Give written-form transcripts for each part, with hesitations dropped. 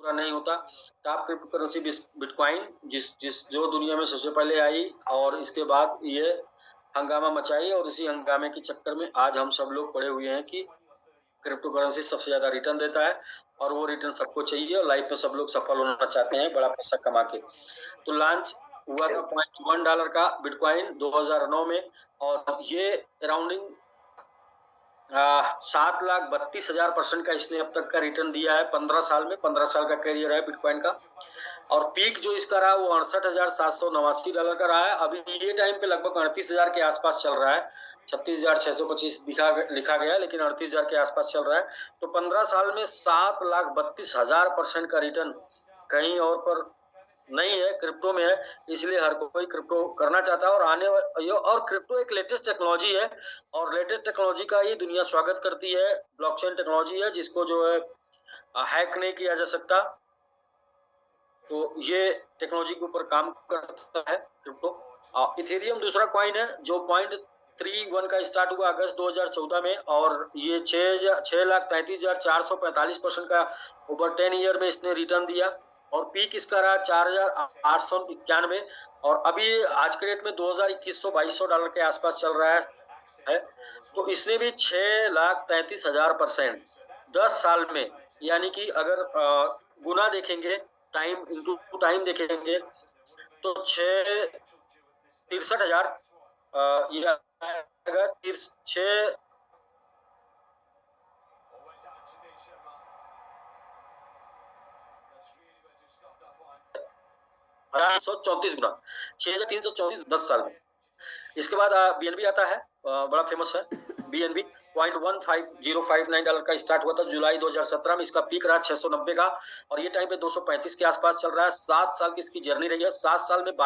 पूरा नहीं होता। टॉप क्रिप्टो करेंसी बिटकॉइन जिस जिस जो दुनिया में सबसे पहले आई और इसके बाद ये हंगामा मचाई, और इसी हंगामे के चक्कर में आज हम सब लोग पड़े हुए हैं कि क्रिप्टो करेंसी सबसे ज्यादा रिटर्न देता है और वो रिटर्न सबको चाहिए और लाइफ में सब लोग सफल होना चाहते हैं बड़ा पैसा कमा के। तो लॉन्च हुआ था $0.1 का बिटकॉइन 2009 में, और ये अराउंडिंग 7,32,000% का इसने अब तक का रिटर्न दिया है 15 साल में। 15 साल का कैरियर है बिटकॉइन का। और पीक जो इसका रहा वो $68,789 का रहा है। अभी ये टाइम पे लगभग 38,000 के आसपास चल रहा है। 36,625 लिखा गया, लेकिन 38,000 के आसपास चल रहा है। तो 15 साल में 7,32,000% का रिटर्न कहीं और पर नहीं है, क्रिप्टो में है। इसलिए हर कोई क्रिप्टो करना चाहता है और क्रिप्टो एक लेटेस्ट टेक्नोलॉजी है, और लेटेस्ट टेक्नोलॉजी का ही दुनिया स्वागत करती है। ब्लॉकचेन टेक्नोलॉजी है जिसको जो है हैक नहीं किया जा सकता। तो ये टेक्नोलॉजी के ऊपर काम करता है क्रिप्टो। इथेरियम दूसरा कॉइन है जो 0.31 का स्टार्ट हुआ अगस्त 2014 में, और ये 6,33,445% का ओवर 10 ईयर में इसने रिटर्न दिया, और पीक इसका रहा 4,891, और अभी आज के डेट में $2,200 के आसपास चल रहा है। तो इसने भी 6,33,000% 10 साल में, यानी कि अगर गुना देखेंगे, टाइम इंटू टाइम देखेंगे तो 63,000 या 6,134 गुना, 6,334 10 साल में। इसके बाद बीएनबी आता है, बड़ा फेमस है बीएनबी। $0.15059 का स्टार्ट हुआ था जुलाई 2017 में। इसका पीक रहा 690 का, और ये टाइम पे 235 के आसपास चल रहा है। 7 साल की इसकी जर्नी रही है। 7 साल में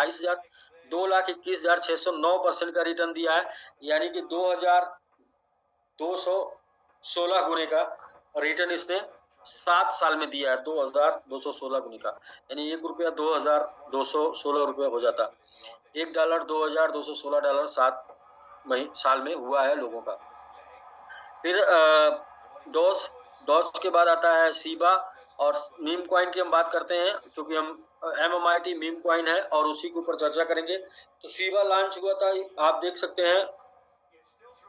2,21,609% का रिटर्न दिया है, यानी कि 2,216 गुने का रिटर्न इसने 7 साल में दिया है। 2,216 गुने का, यानी $1 2,216 रुपये हो जाता। $1 $2,216 7 साल में हुआ है लोगों का। फिर डॉज के बाद आता है सीबा और मीम कॉइन की हम बात करते हैं, क्योंकि हम MMIT मीम कॉइन है और उसी के ऊपर चर्चा करेंगे। तो सीबा लॉन्च हुआ था, आप देख सकते हैं,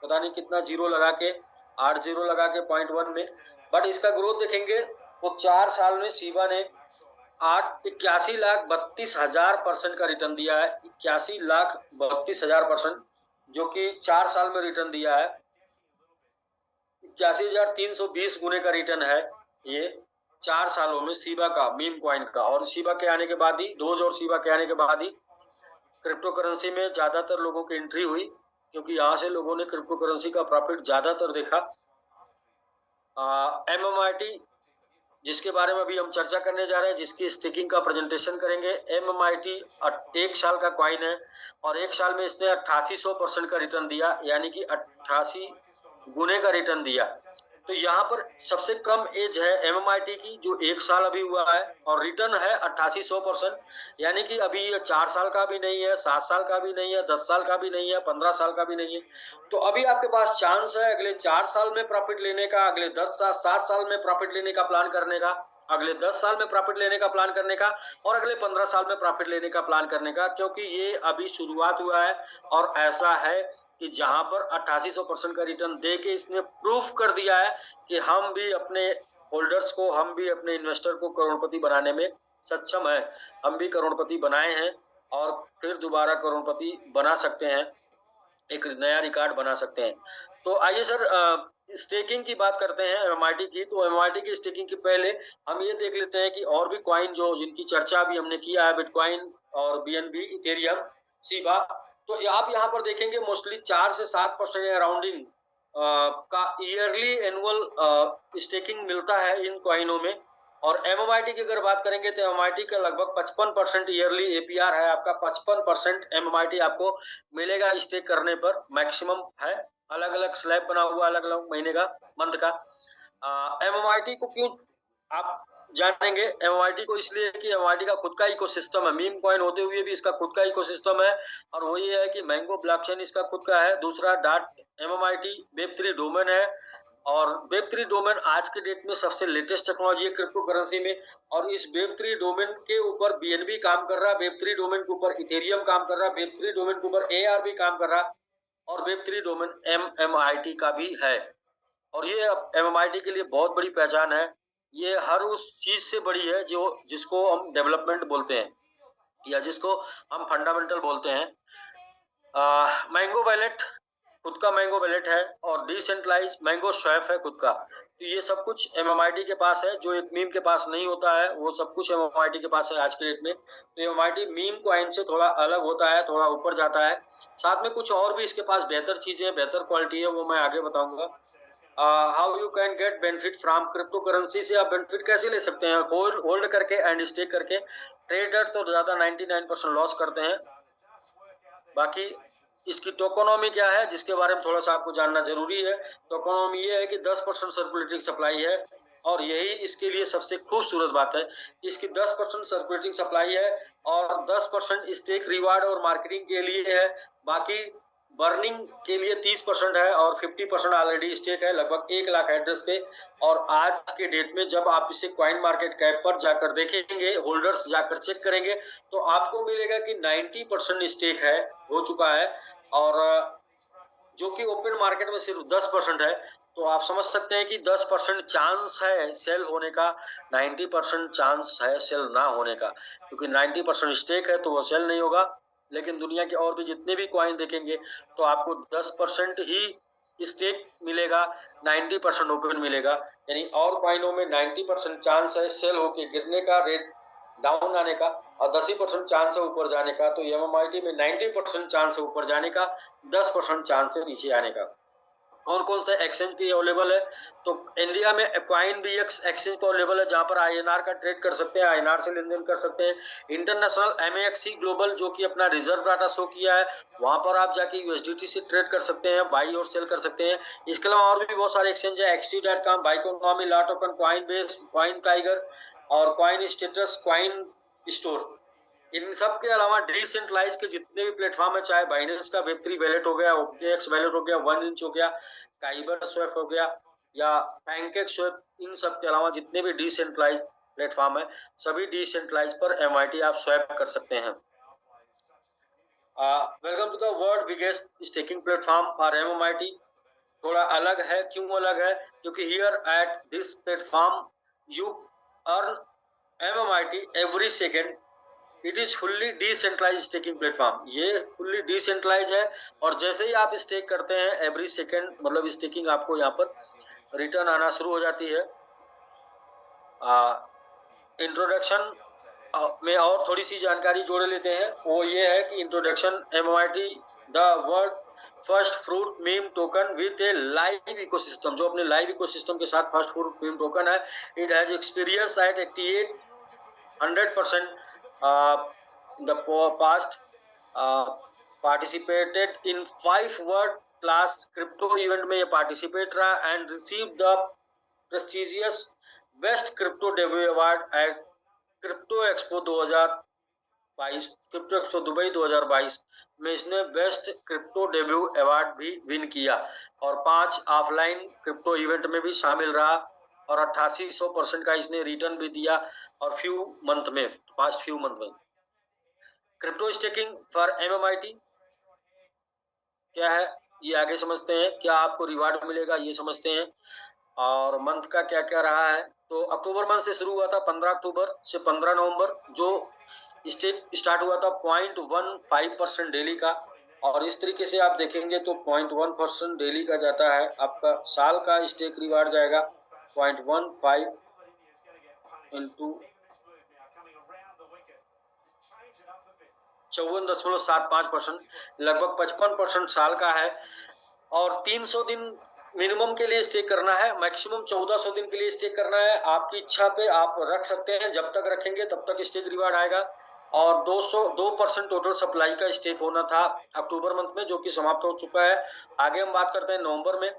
पता नहीं कितना जीरो लगा के, 8 जीरो लगा के 0.1 में। बट इसका ग्रोथ देखेंगे तो 4 साल में सीबा ने 81,32,000% का रिटर्न दिया है। 81,32,000%, जो कि 4 साल में रिटर्न दिया है। 81,320 गुने का रिटर्न है ये 4 सालों में सीबा का, मीम कॉइन का। और सीबा के आने के बाद ही, डोज और सीबा के आने के बाद ही क्रिप्टो करेंसी में ज्यादातर लोगों की एंट्री हुई, क्योंकि यहाँ से लोगों ने क्रिप्टो करेंसी का प्रॉफिट ज्यादातर देखा। MMIT जिसके बारे में अभी हम चर्चा करने जा रहे हैं, जिसकी स्टेकिंग का प्रेजेंटेशन करेंगे। MMIT 1 साल का कॉइन है, और 1 साल में इसने 8800% का रिटर्न दिया, यानी कि 88 गुने का रिटर्न दिया। तो यहाँ पर सबसे कम एज है MMIT की, जो 1 साल अभी हुआ है, और रिटर्न है 8800%, यानी कि अभी ये 4 साल का भी नहीं है, 7 साल का भी नहीं है, 10 साल का भी नहीं है, 15 साल का भी नहीं है। तो अभी आपके पास चांस है अगले 4 साल में प्रॉफिट लेने का, अगले 7 साल में प्रॉफिट लेने का प्लान करने का, अगले 10 साल में प्रॉफिट लेने का प्लान करने का, और अगले 15 साल में प्रॉफिट लेने का प्लान करने का, क्योंकि ये अभी शुरुआत हुआ है। और ऐसा है कि जहां पर 8800% का रिटर्न दे के इसने प्रूफ कर दिया है कि हम भी अपने होल्डर्स को, हम भी अपने इन्वेस्टर को करोड़पति बनाने में सक्षम है। हम भी करोड़पति बनाए हैं और फिर दोबारा करोड़पति बना सकते हैं, एक नया रिकॉर्ड बना सकते हैं। तो आइए सर, स्टेकिंग की बात करते हैं MMIT की। तो MMIT की स्टेकिंग के पहले हम ये देख लेते हैं कि और भी कॉइन जो जिनकी चर्चा भी हमने किया है, बिटकॉइन और BNB, इथेरियम, सीबा। तो आप यहाँ पर देखेंगे मोस्टली 4 से 7% अराउंडिंग का ईयरली एनुअल स्टेकिंग मिलता है इन कॉइनों में। और MMIT की अगर बात करेंगे तो MMIT का लगभग 55% ईयरली APR है आपका। 55% MMIT आपको मिलेगा स्टेक करने पर, मैक्सिमम है। अलग अलग स्लैब बना हुआ, अलग अलग महीने का, मंथ का। MMIT को क्यों आप जानेंगे? MMIT को इसलिए कि MMIT का खुद का इकोसिस्टम है। मीम कॉइन होते हुए भी इसका खुद का इकोसिस्टम है, और वो ये है कि मैंगो ब्लॉकचेन इसका खुद का है। दूसरा MMIT Web3 डोमेन है, और वेब3 डोमेन आज के डेट में सबसे लेटेस्ट टेक्नोलॉजी है क्रिप्टो करेंसी में, और इस वेब3 डोमेन के ऊपर बीएनबी काम कर रहा है, वेब3 डोमेन के ऊपर इथेरियम काम कर रहा है, वेब3 डोमेन के ऊपर एआरबी काम कर रहा है, और वेब3 डोमेन एमएमआईटी का भी है। और ये एमएमआईटी के लिए बहुत बड़ी पहचान है। ये हर उस चीज से बड़ी है जो जिसको हम डेवलपमेंट बोलते हैं या जिसको हम फंडामेंटल बोलते हैं। मैंगो वैलेट खुद का मैंगो वैलेट है, और डिसेंट्रलाइज मैंगो स्वैप है खुद का। तो ये सब कुछ एमएमआईटी के पास है, जो एक मीम के पास नहीं होता है वो सब कुछ एमएमआईटी के पास है आज के डेट में। तो एमएमआईटी मीम कॉइन से थोड़ा अलग होता है, थोड़ा ऊपर जाता है। साथ में कुछ और भी इसके पास बेहतर चीजें, बेहतर क्वालिटी है, वो मैं आगे बताऊंगा। How you can get benefit from crypto currency से आप बेनिफिट कैसे ले सकते हैं होल्ड करके एंड स्टेक करके। ट्रेडर तो ज्यादा 99% लॉस करते हैं। बाकी इसकी टोकोनॉमी क्या है जिसके बारे में थोड़ा सा आपको जानना जरूरी है। टोकोनॉमी ये है कि 10% सर्कुलेटिंग सप्लाई है, और यही इसके लिए सबसे खूबसूरत बात है कि इसकी 10% सर्कुलेटिंग सप्लाई है और 10% स्टेक रिवार्ड और मार्केटिंग के लिए है। बाकी बर्निंग के लिए 30% है और 50% ऑलरेडी स्टेक है, लगभग 1 लाख एड्रेस पे। और आज के डेट में जब आप इसे कॉइन मार्केट कैप पर जाकर देखेंगे, होल्डर्स जाकर चेक करेंगे, तो आपको मिलेगा कि 90% स्टेक है, हो चुका है, और जो कि ओपन मार्केट में सिर्फ 10% है। तो आप समझ सकते हैं कि 10% चांस है सेल होने का, 90% चांस है सेल ना होने का, क्योंकि 90% स्टेक है तो वो सेल नहीं होगा। लेकिन दुनिया के और भी जितने भी कॉइन देखेंगे तो आपको 10% ही स्टेक मिलेगा, 90% ओपन मिलेगा। यानी और कॉइनों में 90% चांस है सेल होके गिरने का, रेट डाउन आने का, और 10% चांस है ऊपर जाने का। तो एमएमआईटी में 90% चांस है ऊपर जाने का, 10% चांस है नीचे आने का। कौन कौन सा एक्सचेंज पे अवेलेबल है? तो इंडिया में क्वाइन बीएक्स एक्सचेंज पे अवेलेबल है, जहां पर आईएनआर का ट्रेड कर सकते हैं, आईएनआर से लेन देन कर सकते हैं। इंटरनेशनल एमएक्सी ग्लोबल जो कि अपना रिजर्व डाटा शो किया है, वहां पर आप जाके यूएसडीटी से ट्रेड कर सकते हैं, बाई और सेल कर सकते हैं। इसके अलावा और भी बहुत सारे एक्सचेंज है, XT.com, बाइकोनॉमी, लॉटोकन, क्वाइन बेस, क्वाइन टाइगर और क्वाइन स्टेटस, क्वाइन स्टोर। इन सब के अलावा डिसेंट्रलाइज के जितने भी प्लेटफॉर्म है, चाहे बाइनेंस का वेब3 वैलेट हो गया, OKX वैलेट हो गया, 1inch हो गया, काइबर स्वेप हो गया, या पैनकेक स्वेप, इन सब के अलावा जितने भी डिसेंट्रलाइज प्लेटफॉर्म है, सभी डिसेंट्रलाइज पर एमआईटी आप स्वैप कर सकते हैं। Welcome to the world biggest staking platform for MIT. थोड़ा अलग है, क्यों अलग है? क्योंकि here at this platform you earn MIT every second. It is fully decentralize staking platform. ये फुल्ली डिसेंट्रलाइज है, और जैसे ही आप स्टेक करते हैं एवरी सेकेंड, मतलब स्टेकिंग आपको यहाँ पर रिटर्न आना शुरू हो जाती है। इंट्रोडक्शन में और थोड़ी सी जानकारी जोड़ लेते हैं, वो ये है कि introduction MIT the world first fruit meme token with A live ecosystem, जो अपने लाइव इकोसिस्टम के साथ फर्स्ट फ्रूट मीम टोकन है। It has experience eight 100% in the past, participated in 5 world class crypto event में ये participate रहा and receive the prestigious best crypto debut award eight crypto expo 2022, crypto expo Dubai 2022 में इसने best crypto debut award भी win किया, और 5 offline crypto event में भी शामिल रहा, और 88% का इसने रिटर्न भी दिया, और फ्यू मंथ में। क्रिप्टो स्टेकिंग फॉर एमएमआईटी क्या है ये आगे समझते हैं, क्या आपको रिवार्ड मिलेगा ये समझते हैं, और मंथ का क्या क्या रहा है। तो अक्टूबर मंथ से शुरू हुआ था, 15 अक्टूबर से 15 नवंबर, जो स्टेक स्टार्ट हुआ था 0.15% डेली का, और इस तरीके से आप देखेंगे तो 0.1% डेली का जाता है। आपका साल का स्टेक रिवार्ड जाएगा 0.15 इंटू 54.75%, लगभग 55% साल का है। और 300 दिन मिनिमम के लिए स्टे करना है, मैक्सिमम 1400 दिन के लिए स्टे करना है। आपकी इच्छा पे आप रख सकते हैं, जब तक रखेंगे तब तक स्टेक रिवार्ड आएगा। और 2% टोटल सप्लाई का स्टेक होना था अक्टूबर मंथ में, जो कि समाप्त हो चुका है। आगे हम बात करते हैं नवंबर में।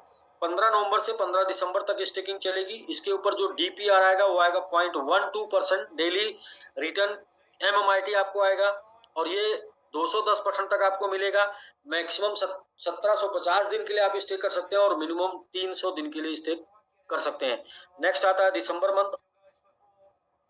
15 नवंबर से 15 दिसंबर तक स्टेकिंग चलेगी। इसके ऊपर जो डीपीआर आएगा वो आएगा 0.12% डेली रिटर्न एमएमआईटी आपको आएगा, और ये 210% तक आपको मिलेगा। मैक्सिमम 1750 दिन के लिए आप स्टे कर सकते हैं और मिनिमम 300 दिन के लिए स्टे कर सकते हैं। नेक्स्ट आता है दिसंबर मंथ,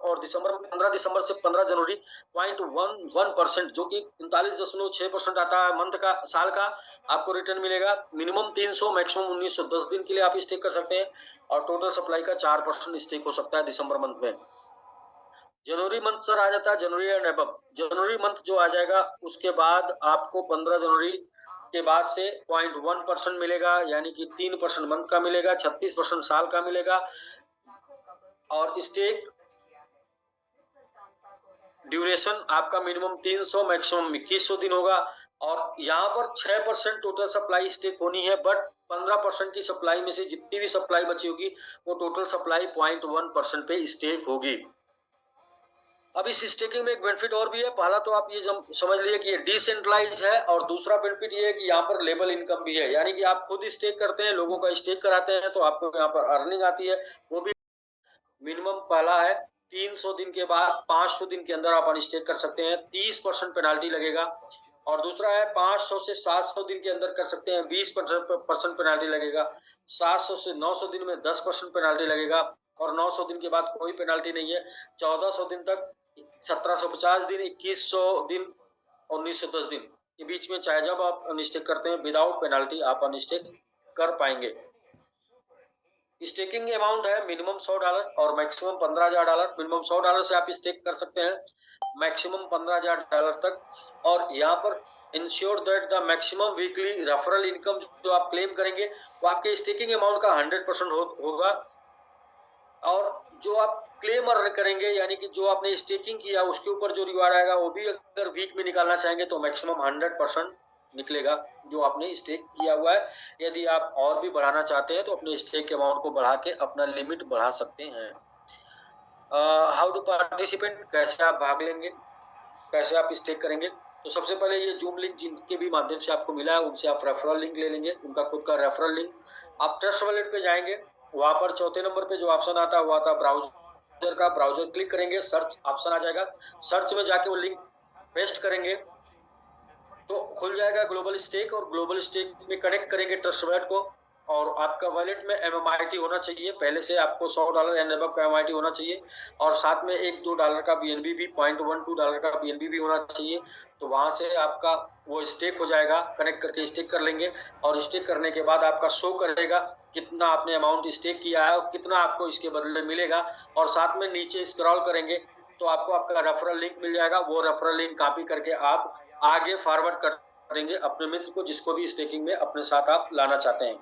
और दिसंबर में 15 दिसंबर से 15 जनवरी 0.11% जो कि 39.6% आता है मंथ का, साल का आपको रिटर्न मिलेगा। मिनिमम 300 मैक्सिमम 1910 दिन के लिए आप स्टेक कर सकते हैं और टोटल सप्लाई का 4% स्टेक हो सकता है दिसंबर मंथ में। जनवरी मंथ सर आ जाता है जनवरी एंड अबव। जनवरी मंथ जो आ जाएगा उसके बाद आपको 15 जनवरी के बाद से 0.1% मिलेगा, यानी कि 3% मंथ का मिलेगा, 36% साल का मिलेगा। और स्टेक ड्यूरेशन आपका मिनिमम 300 मैक्सिमम 2100 दिन होगा। और यहाँ पर 6% टोटल सप्लाई स्टेक होनी है, बट 15% की सप्लाई में से जितनी भी सप्लाई बची होगी वो टोटल सप्लाई 0.1% पे स्टेक होगी। अब इस स्टेकिंग में एक बेनिफिट और भी है। पहला तो आप ये समझ लिए कि ये डिसेंट्रलाइज है, और दूसरा बेनिफिट ये है कि यहाँ पर लेबल इनकम भी है, यानी कि आप खुद स्टेक करते हैं, लोगों का स्टेक कराते हैं, तो आपको यहाँ पर अर्निंग आती है। वो भी मिनिमम पहला है 300 दिन के बाद 500 दिन के अंदर आप अनस्टेक कर सकते हैं, 30% पेनाल्टी लगेगा। और दूसरा है 500 से 700 दिन के अंदर कर सकते हैं, 20% पेनाल्टी लगेगा। 700 से 900 दिन में 10% पेनाल्टी लगेगा, और 900 दिन के बाद कोई पेनाल्टी नहीं है। 1400 दिन तक 1750 दिन, 2100 दिन, 1910 दिन के बीच में चाहे जब आप अनस्टेक करते हैं विदाउट पेनाल्टी आप अनस्टेक कर पाएंगे। स्टेकिंग अमाउंट है मिनिमम $100 और मैक्सिमम $15,000। मिनिमम $100 से आप स्टेक कर सकते हैं, मैक्सिमम $15,000 तक। और यहाँ पर ensure that the maximum weekly referral income जो आप क्लेम करेंगे वो आपके स्टेकिंग अमाउंट का 100% होगा। और जो आप क्लेम अर्न करेंगे, यानी कि जो आपने स्टेकिंग किया उसके ऊपर जो रिवार्ड आएगा वो भी अगर वीक में निकालना चाहेंगे तो मैक्सिमम 100% निकलेगा जो आपने स्टेक किया हुआ है। यदि आप और भी बढ़ाना चाहते हैं तो अपने स्टेक अमाउंट को बढ़ा के अपना लिमिट बढ़ा सकते हैं। हाउ टू पार्टिसिपेट, कैसे आप भाग लेंगे, कैसे आप स्टेक करेंगे? तो सबसे पहले ये जूम लिंक जिनके भी माध्यम से आपको मिला है उनसे आप रेफरल लिंक ले लेंगे, उनका खुद का रेफरल लिंक। आप ट्रस्ट वॉलेट पे जाएंगे, वहां पर चौथे नंबर पे जो ऑप्शन आता है वो आता है ब्राउजर का। ब्राउजर क्लिक करेंगे, सर्च ऑप्शन आ जाएगा, सर्च में जाके वो लिंक पेस्ट करेंगे तो खुल जाएगा ग्लोबल स्टेक। और ग्लोबल स्टेक में कनेक्ट करेंगे ट्रस्ट वॉलेट को, और आपका वॉलेट में MMIT होना चाहिए, पहले से आपको $100 एंड अबव का MMIT होना चाहिए, और साथ में $1-2 का BNB भी, $0.12 का BNB भी होना चाहिए। तो वहां से आपका वो स्टेक हो जाएगा, कनेक्ट करके स्टेक कर लेंगे। और स्टेक करने के बाद आपका शो करेगा कितना आपने अमाउंट स्टेक किया है और कितना आपको इसके बदले मिलेगा। और साथ में नीचे स्क्रॉल करेंगे तो आपको आपका रेफरल लिंक मिल जाएगा, वो रेफरल लिंक कॉपी करके आप आगे फॉरवर्ड कर देंगे अपने मित्र को, जिसको भी स्टेकिंग में अपने साथ आप लाना चाहते हैं।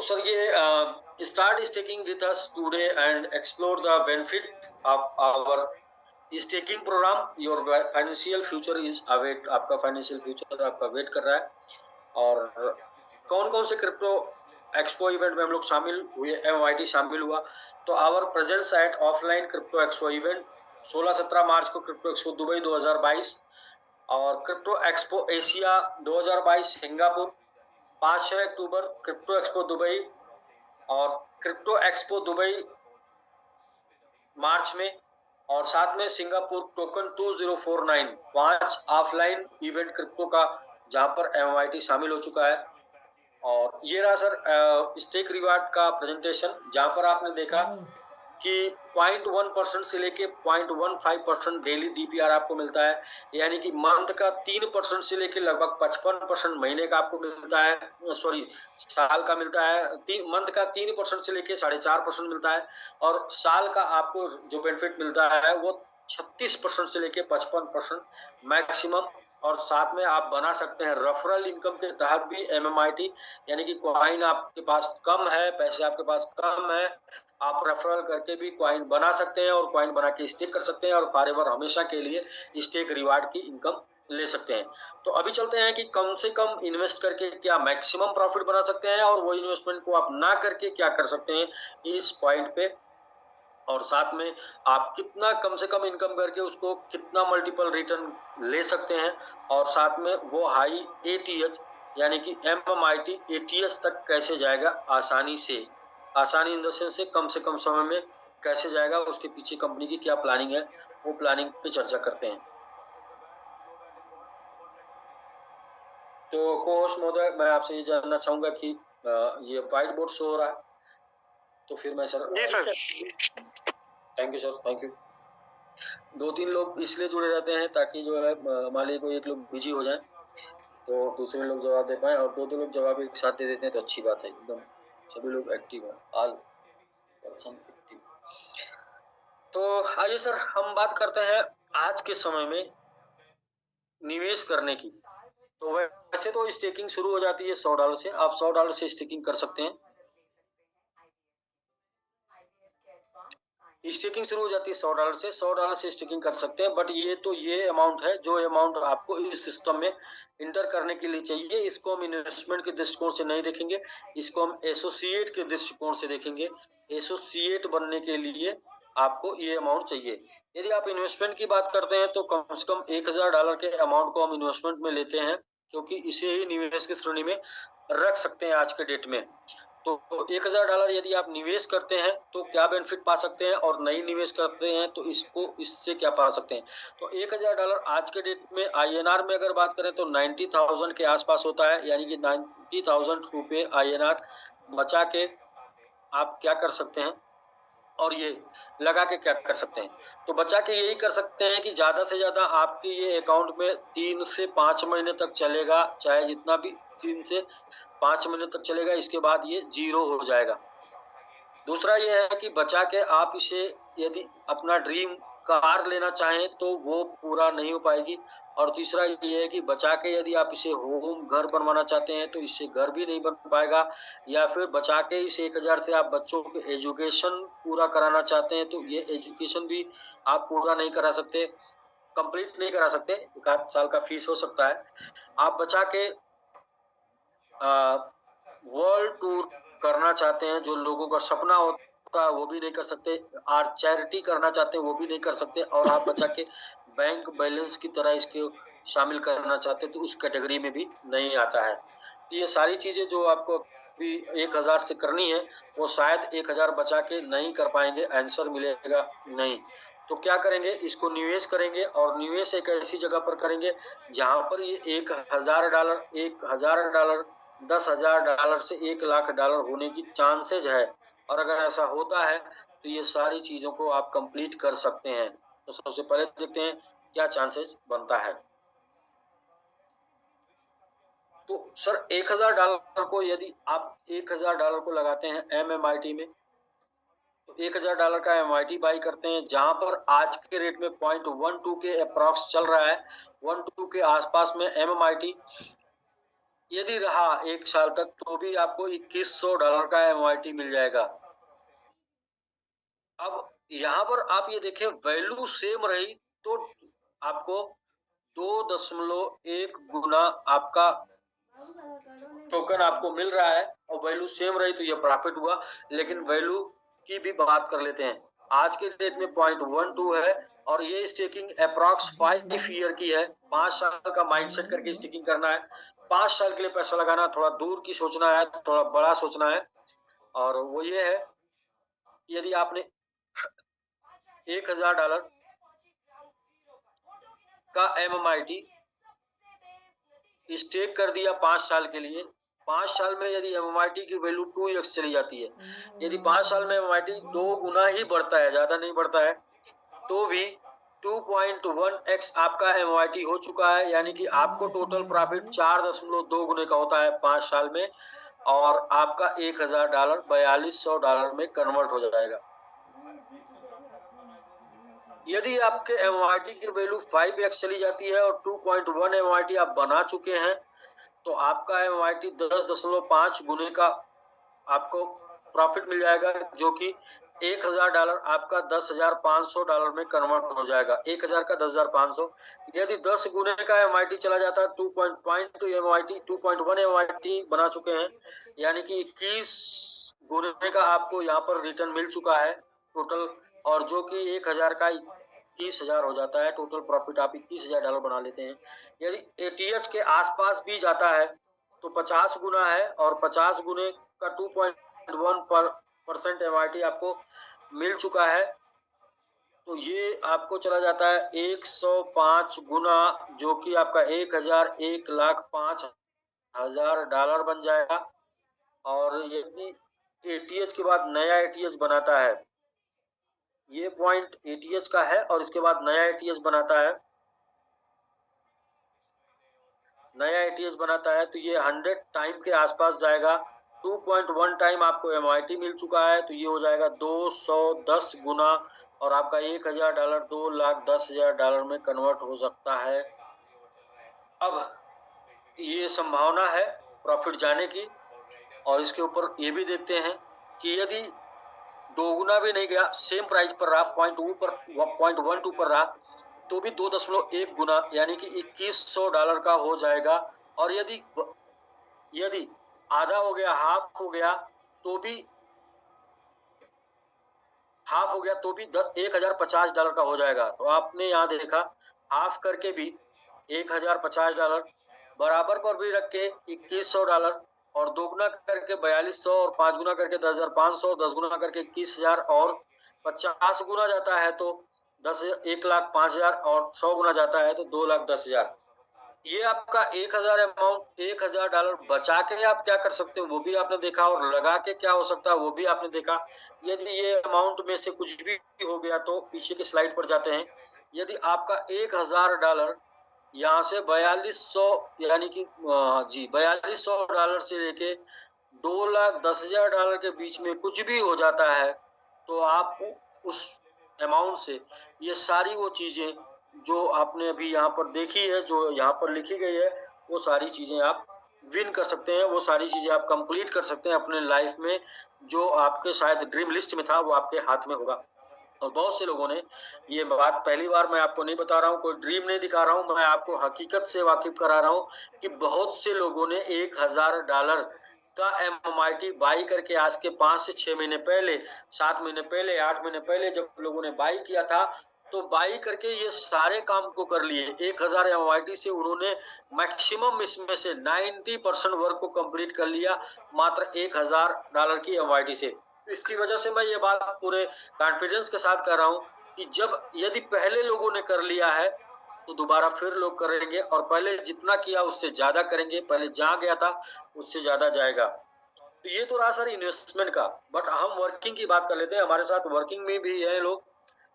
सर ये start staking with us today and explore the benefit of our staking program. Your financial future is await, आपका फाइनेंशियल फ्यूचर आपका वेट कर रहा है। और कौन कौन से क्रिप्टो एक्सपो इवेंट में हम लोग शामिल हुए, MMIT शामिल हुआ? तो our presence at offline crypto expo event 16-17 March को क्रिप्टो एक्सपो दुबई 2022, और crypto expo Asia 2022 Singapore 5-6 October crypto expo Dubai, और क्रिप्टो एक्सपो दुबई मार्च में, और साथ में Singapore token 2049 5 offline event crypto का जहां पर MMIT शामिल हो चुका है। और ये रहा सर स्टेक रिवार्ड का प्रेजेंटेशन, जहां पर आपने देखा कि 0.1% से लेके 0.15% डेली DPR आपको मिलता है, यानी कि मंथ का 3% से लेके लगभग 55% महीने का आपको मिलता है, सॉरी साल का मिलता है। मंथ का 3% से लेके 4.5% मिलता है, और साल का आपको जो बेनिफिट मिलता है वो 36% से लेके 55% मैक्सिमम। और साथ में आप बना सकते हैं रेफरल इनकम के तहत भी MMIT, यानी कि कॉइन आपके पास कम है, पैसे आपके पास कम है, आप रेफरल करके भी कॉइन बना सकते हैं और कॉइन बना के स्टेक कर सकते हैं, और फॉरएवर हमेशा के लिए स्टेक रिवार्ड की इनकम ले सकते हैं। तो अभी चलते हैं कि कम से कम इन्वेस्ट करके क्या मैक्सिमम प्रॉफिट बना सकते हैं, और वो इन्वेस्टमेंट को आप ना करके क्या कर सकते हैं इस पॉइंट पे, और साथ में आप कितना कम से कम इनकम करके उसको कितना मल्टीपल रिटर्न ले सकते हैं, और साथ में वो हाई ATH यानी कि MMIT ATH तक कैसे जाएगा आसानी से, आसानी इन द सेंस से कम समय में कैसे जाएगा, उसके पीछे कंपनी की क्या प्लानिंग है, वो प्लानिंग पे चर्चा करते हैं। तो कोच महोदय, मैं आपसे ये जानना चाहूंगा कि ये व्हाइट बोर्ड शो हो रहा है, तो फिर मैं सर। जी sir. Thank you sir, thank you. 2-3 लोग इसलिए जुड़े रहते हैं ताकि जो है मान लीजिए कोई एक लोग बिजी हो जाए तो दूसरे लोग जवाब दे पाए, और 2-2 लोग जवाब एक साथ दे देते हैं तो अच्छी बात है, एकदम सभी लोग एक्टिव हैं, ऑल पर्सन एक्टिव। तो आइए सर, हम बात करते हैं आज के समय में निवेश करने की। तो वैसे तो स्टेकिंग शुरू हो जाती है $100 से, आप $100 से स्टेकिंग कर सकते हैं। स्टेकिंग शुरू हो जाती है $100 से, $100 से स्टेकिंग कर सकते हैं। बट ये अमाउंट है जो अमाउंट आपको इस सिस्टम में इंटर करने के लिए चाहिए। इसको हम इन्वेस्टमेंट के दृष्टिकोण से नहीं देखेंगे, इसको हम एसोसिएट के दृष्टिकोण से देखेंगे। एसोसिएट बनने के लिए आपको ये अमाउंट चाहिए। यदि आप इन्वेस्टमेंट की बात करते हैं तो कम से कम $1000 के अमाउंट को हम इन्वेस्टमेंट में लेते हैं, क्योंकि इसे ही निवेश की श्रेणी में रख सकते हैं आज के डेट में। तो $1000 यदि आप निवेश करते हैं तो क्या बेनिफिट पा सकते हैं, और नहीं निवेश करते हैं तो इससे क्या पा सकते हैं। तो $1000 आज के डेट में INR में अगर बात करें तो 90,000 के आसपास होता है, यानी कि 90,000 रुपए INR बचा के आप क्या कर सकते हैं, और ये लगा के क्या कर सकते हैं। तो बचा के यही कर सकते हैं कि ज्यादा से ज्यादा आपके ये अकाउंट में 3 से 5 महीने तक चलेगा, चाहे जितना भी 3 से 5 महीने तक चलेगा, इसके बाद ये जीरो हो जाएगा। दूसरा ये है कि बचा के आप इसे यदि अपना ड्रीम कार लेना चाहें तो वो पूरा नहीं हो पाएगी। और तीसरा ये है कि बचा के यदि आप इसे होम घर बनवाना चाहते हैं तो इससे घर भी नहीं बन पाएगा, या फिर बचा के इस 1000 से आप बच्चों के एजुकेशन पूरा कराना चाहते हैं तो ये एजुकेशन भी आप पूरा नहीं करा सकते, कंप्लीट नहीं करा सकते। 1 साल का फीस हो सकता है। आप बचा के वर्ल्ड टूर करना चाहते हैं, जो लोगों का सपना होता है वो भी नहीं कर सकते, और चैरिटी करना चाहते हैं वो भी नहीं कर सकते, और आप बचा के बैंक बैलेंस की तरह इसके शामिल करना चाहते हैं तो उस कैटेगरी में भी नहीं आता है। तो ये सारी चीजें जो आपको भी 1000 से करनी है वो शायद 1000 बचा के नहीं कर पाएंगे, आंसर मिलेगा नहीं। तो क्या करेंगे, इसको निवेश करेंगे, और निवेश एक ऐसी जगह पर करेंगे जहां पर ये $1000 $10,000 से $1,00,000 होने की चांसेज है। और अगर ऐसा होता है तो ये सारी चीजों को आप कंप्लीट कर सकते हैं। तो सबसे पहले देखते हैं क्या चांसेस बनता है। तो सर $1000 को यदि आप $1000 को लगाते हैं MMIT में, तो $1000 का MIT बाई करते हैं, जहां पर आज के रेट में 0.12 के अप्रॉक्स चल रहा है, 12 के आसपास में MMIT यदि रहा 1 साल तक तो भी आपको $2100 का MIT मिल जाएगा। अब यहाँ पर आप ये देखें, वैल्यू सेम रही तो आपको 2.1 गुना आपका टोकन आपको मिल रहा है, और वैल्यू सेम रही तो ये प्रॉफिट हुआ। लेकिन वैल्यू की भी बात कर लेते हैं। आज के डेट में 0.12 है, और ये स्टेकिंग अप्रॉक्स 5 ईयर की है। 5 साल का माइंडसेट करके स्टेकिंग करना है। 5 साल के लिए पैसा लगाना, थोड़ा दूर की सोचना है, थोड़ा बड़ा सोचना है। और वो ये है, यदि आपने $1000 का MMIT स्टेक कर दिया 5 साल के लिए, 5 साल में यदि MMIT की वैल्यू 2x चली जाती है, यदि 5 साल में MMIT 2 गुना ही बढ़ता है, ज्यादा नहीं बढ़ता है, तो भी 2.1x आपका MMIT हो चुका है। यानी कि आपको टोटल प्रॉफिट 4.2 गुने का होता है 5 साल में, और आपका $1000 $4200 में कन्वर्ट हो जाएगा। यदि आपके MMIT की वैल्यू 5x चली जाती है और 2.1 MMIT आप बना चुके हैं, तो आपका MMIT 10.5 गुने का आपको प्रॉफिट मिल जाएगा, जो कि $1000 आपका $10,500 में कन्वर्ट हो जाएगा। 1000 का 10,500, यदि 10 गुने का MIT चला जाता है 2.2 MIT, 2.1 MIT बना चुके हैं, यानी कि 21 गुने का आपको यहाँ पर रिटर्न मिल चुका है टोटल, और जो कि 1000 का 21,000 हो जाता है। टोटल प्रॉफिट आप $21,000 बना लेते हैं। यदि ATH के आसपास भी जाता है तो 50 गुना है, और 50 गुने का 2.1% MIT आपको मिल चुका है, तो ये आपको चला जाता है 105 गुना, जो कि आपका 1000, 1,05,000 $1000 बन जाएगा। और यदि एटीएच के बाद नया एटीएच बनाता है, ये पॉइंट एटीएच का है और इसके बाद नया एटीएच बनाता है, तो ये 100 टाइम के आसपास जाएगा। 2.1 टाइम आपको एमआईटी मिल चुका है, तो ये हो जाएगा 210 गुना, और आपका $1000 $2,10,000 में कन्वर्ट हो सकता है। अब ये संभावना है प्रॉफिट जाने की। और इसके ऊपर ये भी देखते हैं कि यदि 2 गुना भी नहीं गया, सेम प्राइस पर रहा, 0.12 पर रहा, तो भी 2.1 गुना यानी कि $2100 का हो जाएगा। और यदि आधा हो गया, हाफ हो गया, तो भी $1050 का हो जाएगा। तो आपने यहाँ देखा, हाफ करके भी $1050, बराबर पर भी रख के $2100, और 2 गुना करके 4200, और 5 गुना करके 10,500, 10 गुना करके 21,000, और 50 गुना जाता है तो 1,05,000, और 100 गुना जाता है तो 2,10,000। ये आपका 1000 अमाउंट, $1000 बचा के आप क्या कर सकते हो वो भी आपने देखा, और लगा के क्या हो सकता है वो भी आपने देखा। यदि ये अमाउंट में से कुछ भी हो गया तो पीछे की स्लाइड पर जाते हैं। यदि आपका $1000 यहाँ से 4200 यानी कि $4200 से लेके $2,10,000 के बीच में कुछ भी हो जाता है, तो आप उस अमाउंट से ये सारी वो चीजें जो आपने अभी यहाँ पर देखी है, जो यहाँ पर लिखी गई है, वो सारी चीजें आप विन कर सकते हैं, वो सारी चीजें आप कंप्लीट कर सकते हैं अपने लाइफ में। जो आपके शायद ड्रीम लिस्ट में था वो आपके हाथ में होगा। और बहुत से लोगों ने ये बात, पहली बार मैं आपको नहीं बता रहा हूँ, कोई ड्रीम नहीं दिखा रहा हूँ, मैं आपको हकीकत से वाकिफ करा रहा हूँ कि बहुत से लोगों ने $1000 का एमएमआईटी बाई करके आज के 5 से 6 महीने पहले, 7 महीने पहले, 8 महीने पहले जब लोगों ने बाई किया था, तो बाई करके ये सारे काम को कर लिए। 1000 एमआईटी से उन्होंने मैक्सिमम इसमें से 90% वर्क को कंप्लीट कर लिया मात्र $1000 की एमआईटी से। इसकी वजह से मैं ये बात पूरे कॉन्फिडेंस के साथ कह रहा हूँ कि यदि पहले लोगों ने कर लिया है तो दोबारा फिर लोग करेंगे, और पहले जितना किया उससे ज्यादा करेंगे, पहले जहाँ गया था उससे ज्यादा जाएगा। तो ये तो रहा सर इन्वेस्टमेंट का। बट हम वर्किंग की बात कर लेते हैं। हमारे साथ वर्किंग में भी है लोग,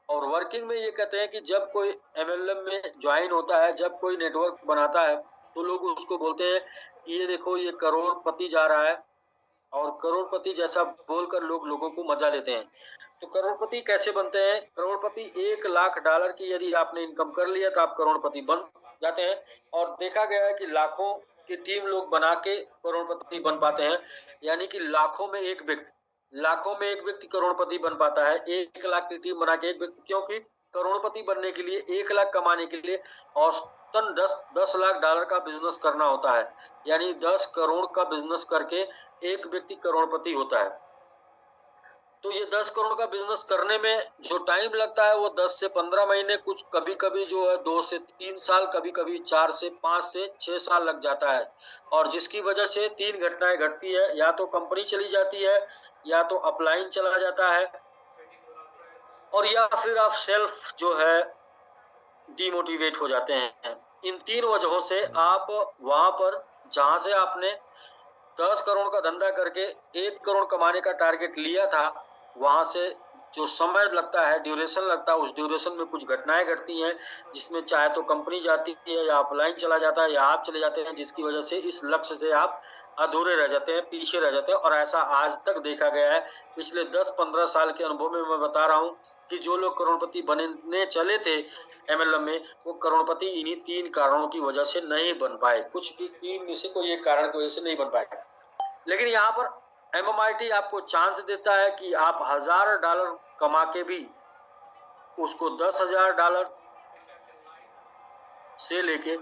और वर्किंग में ये कहते हैं कि जब कोई एमएलएम में ज्वाइन होता है, जब कोई नेटवर्क बनाता है, तो लोग उसको बोलते हैं कि ये देखो ये करोड़पति जा रहा है, और करोड़पति जैसा बोलकर लोगों को मजा लेते हैं। तो करोड़पति कैसे बनते हैं? करोड़पति $1,00,000 की यदि आपने इनकम कर लिया तो आप करोड़पति बन जाते हैं। और देखा गया है कि लाखों की टीम लोग बना के करोड़पति बन पाते हैं, यानी कि लाखों में एक व्यक्ति करोड़पति बन पाता है। 1,00,000 की टीम बना के एक व्यक्ति, क्योंकि करोड़पति बनने के लिए 1,00,000 कमाने के लिए औसतन $10 लाख का बिजनेस करना होता है, यानी 10 करोड़ का बिजनेस करके एक व्यक्ति करोड़पति होता है। तो ये 10 करोड़ का बिजनेस करने में जो टाइम लगता है वो 10 से 15 महीने, कुछ कभी जो है 2 से 3 साल, कभी 4 से 5 से 6 साल लग जाता है। और जिसकी वजह से 3 घटनाएं घटती है, या तो कंपनी चली जाती है, या तो अपलाइन चला जाता है, और या फिर आप सेल्फ जो है डिमोटिवेट हो जाते हैं। इन 3 वजहों से आप वहां पर जहां से आपने 10 करोड़ का धंधा करके 1 करोड़ कमाने का टारगेट लिया था, वहां से जो समय लगता है, ड्यूरेशन लगता है, उस ड्यूरेशन में कुछ घटनाएं घटती हैं, जिसमें चाहे तो कंपनी जाती है, या अपलाइन चला जाता है, या आप चले जाते हैं, जिसकी वजह से इस लक्ष्य से आप अधूरे रह जाते हैं, पीछे रह जाते हैं। और ऐसा आज तक देखा गया है। पिछले 10-15 साल के अनुभव में मैं बता रहा हूँ कि जो लोग करोड़पति बनने चले थे एमएलएम में, वो करोड़पति इन्हीं 3 कारणों की वजह से नहीं बन पाए। कुछ भी 3 में से कोई एक कारण की वजह से नहीं बन पाए। लेकिन यहाँ पर एमएमआईटी आपको चांस देता है कि आप $1000 कमा के भी उसको $10,000 से लेके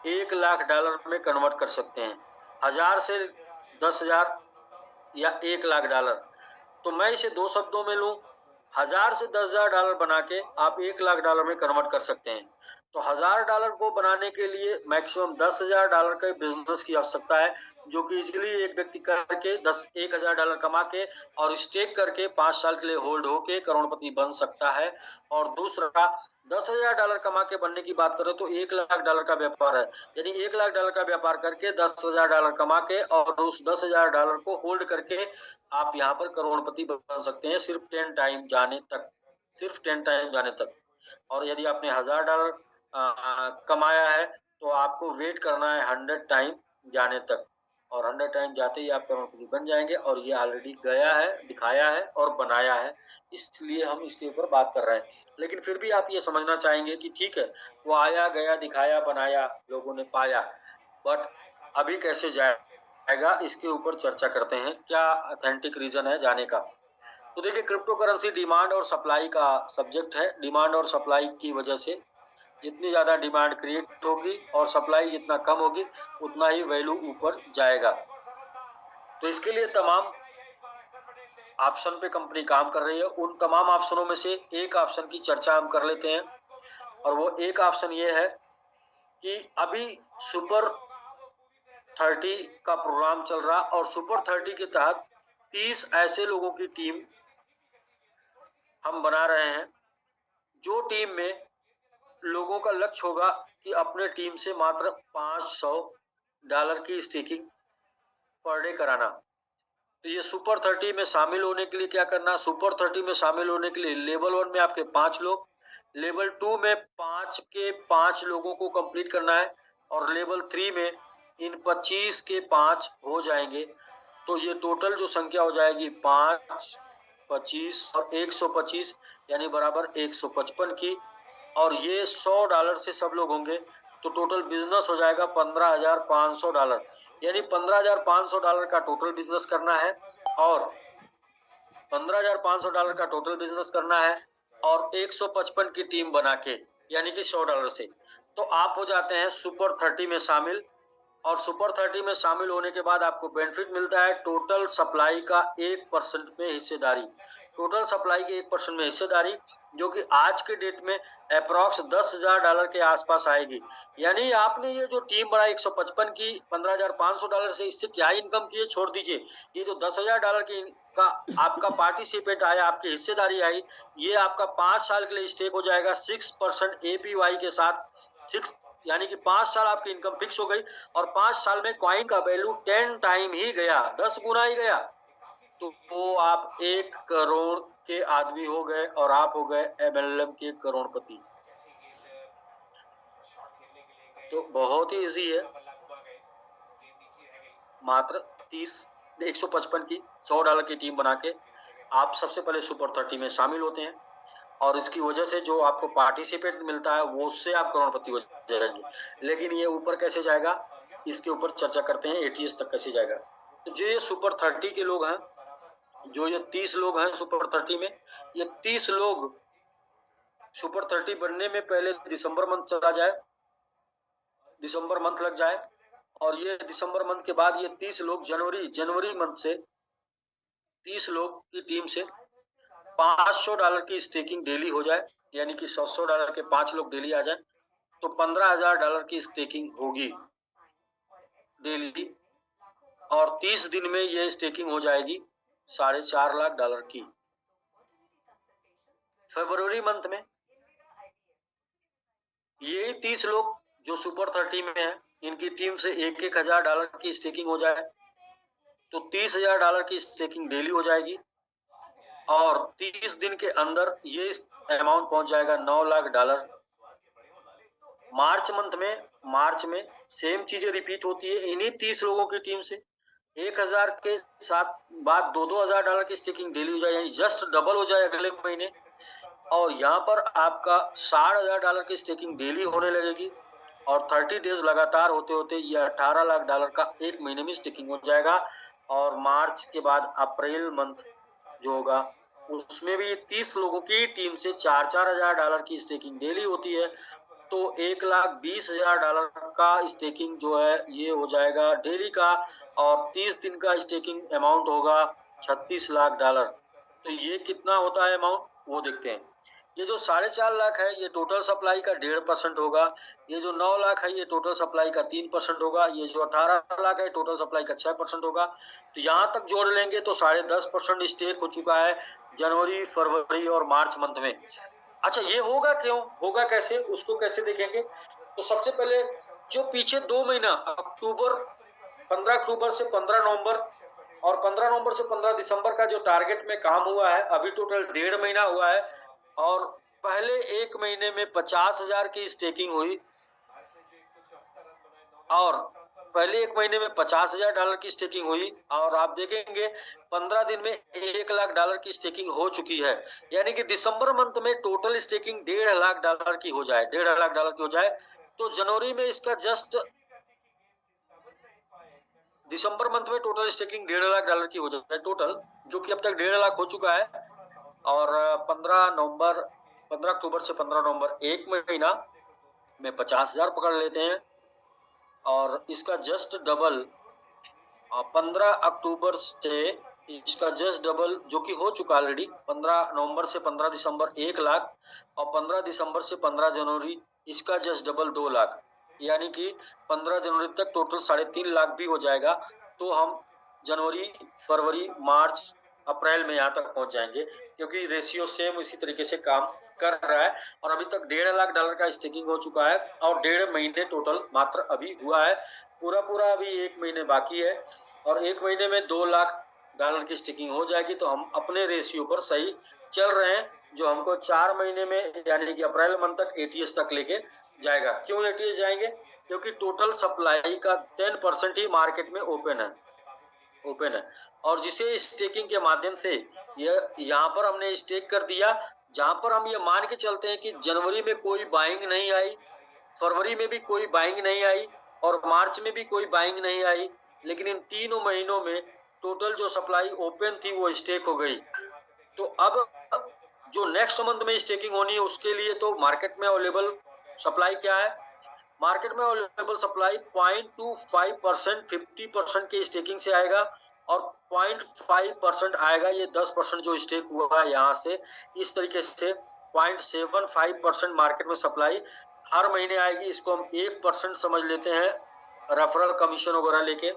$1,00,000 में कन्वर्ट कर सकते हैं। 1000 से 10,000 या $1,00,000। तो मैं इसे 2 शब्दों में लूं, 1000 से $10,000 बना के आप $1,00,000 में कन्वर्ट कर सकते हैं। तो $1000 को बनाने के लिए मैक्सिमम $10,000 के बिजनेस की आवश्यकता है। जो कि इजीली एक व्यक्ति करके 1,000 डॉलर कमा के और स्टेक करके 5 साल के लिए होल्ड होके करोड़पति बन सकता है। और दूसरा, 10,000 डॉलर कमा के बनने की बात करें तो 1,00,000 डॉलर का व्यापार है, यानी 1,00,000 डॉलर का व्यापार करके 10,000 डॉलर कमा के और उस 10,000 डॉलर को होल्ड करके आप यहाँ पर करोड़पति बन सकते हैं, सिर्फ 10 टाइम जाने तक, सिर्फ 10 टाइम जाने तक। और यदि आपने 1,000 डॉलर कमाया है तो आपको वेट करना है 100 टाइम जाने तक, और 100 टाइम जाते ही आप करोड़पति बन जाएंगे। और ये ऑलरेडी गया है, दिखाया है और बनाया है, इसलिए हम इसके ऊपर बात कर रहे हैं। लेकिन फिर भी आप ये समझना चाहेंगे कि ठीक है, वो आया, गया, दिखाया, बनाया, लोगों ने पाया, बट अभी कैसे जाएगा, इसके ऊपर चर्चा करते हैं। क्या ऑथेंटिक रीजन है जाने का? तो देखिए, क्रिप्टो करेंसी डिमांड और सप्लाई का सब्जेक्ट है। डिमांड और सप्लाई की वजह से जितनी ज्यादा डिमांड क्रिएट होगी और सप्लाई जितना कम होगी, उतना ही वैल्यू ऊपर जाएगा। तो इसके लिए तमाम ऑप्शन पे कंपनी काम कर रही है। उन तमाम ऑप्शनों में से एक ऑप्शन की चर्चा हम कर लेते हैं, और वो एक ऑप्शन ये है कि अभी सुपर 30 का प्रोग्राम चल रहा, और सुपर 30 के तहत 30 ऐसे लोगों की टीम हम बना रहे हैं, जो टीम में लोगों का लक्ष्य होगा कि अपने टीम से मात्र $500 की स्टेकिंग पर डे कराना। तो ये सुपर 30 में शामिल होने के लिए क्या करना? सुपर 30 में शामिल होने के लिए लेवल 1 में आपके 5 लोग, लेवल 2 में 5 के 5 लोगों को कंप्लीट करना है, और लेवल 3 में इन 25 के 5 हो जाएंगे। तो ये टोटल जो संख्या हो जाएगी 5, 25 और 125, यानी बराबर 155 की। और ये $100 से सब लोग होंगे, तो टोटल बिजनेस हो जाएगा $15,500, यानी $15,500 का टोटल बिजनेस करना है, और $15,500 का टोटल बिजनेस करना है, और 155 की टीम बना के, यानी कि $100 से, तो आप हो जाते हैं सुपर 30 में शामिल। और सुपर 30 में शामिल होने के बाद आपको बेनिफिट मिलता है टोटल सप्लाई का 1% में हिस्सेदारी, टोटल सप्लाई के 1% में हिस्सेदारी, जो कि आज के डेट में अप्रॉक्स $10,000 के आसपास आएगी। यानी आपने ये जो टीम बढ़ाई 155 की $15,500 से, इससे क्या इनकम की है छोड़ दीजिए, ये जो $10,000 की का आपका पार्टिसिपेट आया, आपकी हिस्सेदारी आई, ये आपका 5 साल के लिए स्टेक हो जाएगा 6% APY के साथ। 6 यानी कि 5 साल आपकी इनकम फिक्स हो गई, और 5 साल में कॉइन का वैल्यू 10 टाइम ही गया, 10 गुना ही गया, तो आप 1 करोड़ के आदमी हो गए, और आप हो गए MLM के करोड़पति। तो बहुत ही इजी है, मात्र 155 की $100 की टीम बना के आप सबसे पहले सुपर 30 में शामिल होते हैं, और इसकी वजह से जो आपको पार्टिसिपेट मिलता है वो उससे आप करोड़पति हो जाएंगे। लेकिन ये ऊपर कैसे जाएगा, इसके ऊपर चर्चा करते हैं, ATS तक कैसे जाएगा। तो जो ये सुपर 30 के लोग हैं, जो ये 30 लोग हैं सुपर 30 में, ये 30 लोग सुपर 30 बनने में पहले दिसंबर मंथ चला जाए, दिसंबर मंथ लग जाए, और ये दिसंबर मंथ के बाद ये 30 लोग जनवरी मंथ से 30 लोग की टीम से $500 की स्टेकिंग डेली हो जाए, यानी कि $100 के 5 लोग डेली आ जाए, तो $15,000 की स्टेकिंग होगी डेली, और 30 दिन में ये स्टेकिंग हो जाएगी $4.5 लाख की। फरवरी मंथ में यही 30 लोग जो सुपर 30 में है, इनकी टीम से $1,000 की स्टेकिंग हो जाए, तो $30,000 की स्टेकिंग डेली हो जाएगी, और 30 दिन के अंदर ये अमाउंट पहुंच जाएगा $9 लाख। मार्च में सेम चीजें रिपीट होती है, इन्हीं 30 लोगों की टीम से 1,000 के साथ बाद $2,000 की स्टेकिंग डेली हो जाए, यानी जस्ट डबल हो जाए अगले महीने, और यहाँ पर आपका $60,000 की स्टेकिंग डेली होने लगेगी, और 30 डेज लगातार होते होते ये $18 लाख का एक महीने में स्टेकिंग हो जाएगा। और मार्च के बाद अप्रैल मंथ जो होगा, उसमें भी 30 लोगों की टीम से $4,000 की स्टेकिंग डेली होती है, तो $1,20,000 का स्टेकिंग जो है ये हो जाएगा डेली का, और 30 दिन का स्टेकिंग अमाउंट होगा $36 लाख। तो ये कितना होता है अमाउंट, वो देखते हैं। ये जो 4.5 लाख है ये टोटल सप्लाई का 1.5% होगा। ये जो 9 लाख है ये टोटल सप्लाई का 3% होगा। ये जो 18 लाख है टोटल सप्लाई का 6% होगा। तो यहाँ तक जोड़ लेंगे तो 10.5% स्टेक हो चुका है जनवरी, फरवरी और मार्च मंथ में। अच्छा, ये होगा क्यों, होगा कैसे, उसको कैसे देखेंगे? तो सबसे पहले जो पीछे 2 महीना अक्टूबर, 15 अक्टूबर से 15 नवंबर और 15 नवंबर से 15 दिसंबर का जो टारगेट में काम हुआ है, अभी टोटल 1.5 महीना हुआ है और पहले 1 महीने में 50,000 की स्टेकिंग हुई और पहले 1 महीने में $50,000 की स्टेकिंग हुई और आप देखेंगे 15 दिन में $1 लाख की स्टेकिंग हो चुकी है। यानी कि दिसंबर मंथ में टोटल स्टेकिंग $1.5 लाख की हो जाए, $1.5 लाख की हो जाए, तो जनवरी में इसका जस्ट दिसंबर मंथ में टोटल स्टेकिंग $1.5 लाख की हो जाए टोटल, जो कि अब तक 1.5 लाख हो चुका है। और 15 अक्टूबर से 15 नवंबर 1 महीना में 50,000 पकड़ लेते हैं और इसका जस्ट डबल 15 अक्टूबर से इसका जस्ट डबल जो कि हो चुका ऑलरेडी, 15 नवंबर से 15 दिसंबर 1 लाख और 15 दिसंबर से 15 जनवरी इसका जस्ट डबल 2 लाख, यानी कि 15 जनवरी तक टोटल 3.5 लाख भी हो जाएगा। तो हम जनवरी, फरवरी, मार्च, अप्रैल में यहाँ तक पहुंच जाएंगे, क्योंकि रेशियो सेम इसी तरीके से काम कर रहा है। और अभी तक $1.5 लाख का स्टेकिंग हो चुका है और 1.5 महीने टोटल मात्र अभी हुआ है। पूरा अभी 1 महीने बाकी है और 1 महीने में $2 लाख की स्टेकिंग हो जाएगी। तो हम अपने रेशियो पर सही चल रहे हैं, जो हमको 4 महीने में यानी कि अप्रैल मंथ तक एटीएस तक लेके जाएगा। क्यों एटीएस जाएंगे? क्योंकि टोटल सप्लाई का 10% ही मार्केट में ओपन है और जिसे स्टेकिंग के माध्यम से यहाँ पर हमने स्टेक कर दिया, जहां पर हम ये मान के चलते हैं कि जनवरी में कोई बाइंग नहीं आई, फरवरी में भी कोई बाइंग नहीं आई और मार्च में भी कोई बाइंग नहीं आई, लेकिन इन तीनों महीनों में टोटल जो सप्लाई ओपन थी वो स्टेक हो गई। तो अब जो नेक्स्ट मंथ में स्टेकिंग होनी है उसके लिए तो मार्केट में अवेलेबल सप्लाई क्या है? मार्केट में अवेलेबल सप्लाई 0.25% 50% के स्टेकिंग से आएगा और 0.5% आएगा ये 10% जो स्टेक हुआ है यहाँ से। इस तरीके से 0.75% मार्केट में सप्लाई हर महीने आएगी। इसको हम 1% समझ लेते हैं रेफरल कमीशन वगैरह लेके।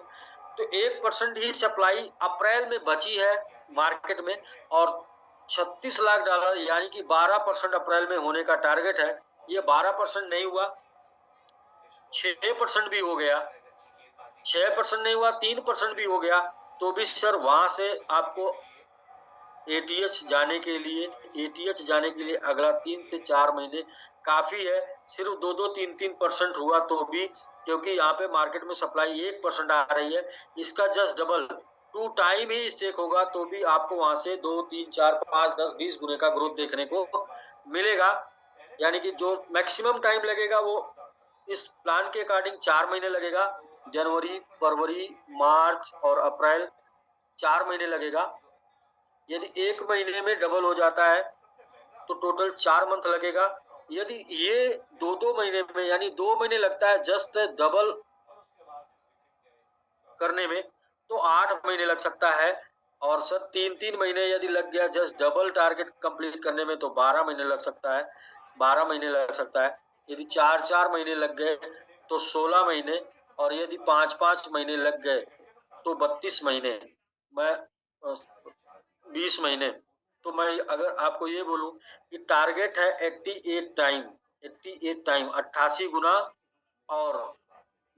तो 1% ही सप्लाई अप्रैल में बची है मार्केट में और $36 लाख यानी कि 12% अप्रैल में होने का टारगेट है। ये 12% नहीं हुआ, 6% भी हो गया, 6% नहीं हुआ, 3% भी हो गया, तो भी सर वहां से आपको एटीएच जाने के लिए अगला 3 से 4 महीने काफी है। सिर्फ 2-2, 3-3% हुआ तो भी, क्योंकि यहाँ पे मार्केट में सप्लाई 1% आ रही है, इसका जस्ट डबल 2 टाइम ही स्टेक होगा तो भी आपको वहां से 2, 3, 4, 5, 10, 20 गुने का ग्रोथ देखने को मिलेगा। यानी कि जो मैक्सिमम टाइम लगेगा वो इस प्लान के अकॉर्डिंग 4 महीने लगेगा। जनवरी, फरवरी, मार्च और अप्रैल 4 महीने लगेगा। यदि 1 महीने में डबल हो जाता है तो टोटल 4 मंथ लगेगा। यदि ये 2-2 महीने में यानी 2 महीने लगता है जस्ट डबल करने में, तो 8 महीने लग सकता है। और सर 3-3 महीने यदि लग गया जस्ट डबल टारगेट कंप्लीट करने में तो 12 महीने लग सकता है, 12 महीने लग सकता है। यदि 4-4 महीने लग गए तो 16 महीने और यदि 5-5 महीने लग गए तो 32 महीने, मैं 20 महीने। तो मैं अगर आपको ये बोलूं कि टारगेट है 88 टाइम 88 गुना और